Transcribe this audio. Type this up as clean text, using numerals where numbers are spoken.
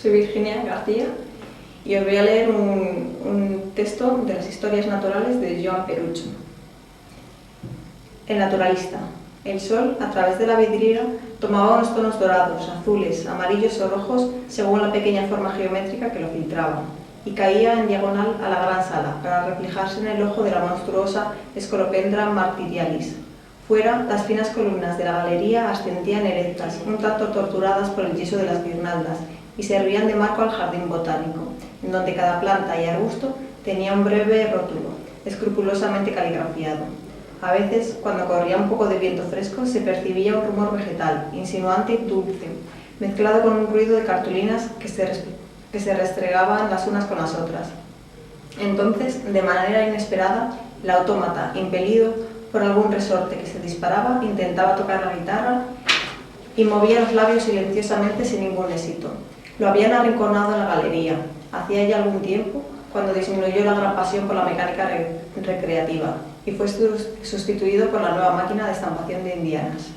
soy Virginia García y os voy a leer un texto de las historias naturales de Joan Perucho. El naturalista. El sol, a través de la vidriera, tomaba unos tonos dorados, azules, amarillos o rojos según la pequeña forma geométrica que lo filtraba, y caía en diagonal a la gran sala para reflejarse en el ojo de la monstruosa Scolopendra martyrialis. Fuera, las finas columnas de la galería ascendían erectas, un tanto torturadas por el yeso de las guirnaldas, y servían de marco al jardín botánico, en donde cada planta y arbusto tenía un breve rótulo, escrupulosamente caligrafiado. A veces, cuando corría un poco de viento fresco, se percibía un rumor vegetal, insinuante y dulce, mezclado con un ruido de cartulinas que se restregaban las unas con las otras. Entonces, de manera inesperada, el autómata, impelido por algún resorte que se disparaba, intentaba tocar la guitarra y movía los labios silenciosamente sin ningún éxito. Lo habían arrinconado en la galería, hacía ya algún tiempo, cuando disminuyó la gran pasión por la mecánica recreativa y fue sustituido por la nueva máquina de estampación de indianas.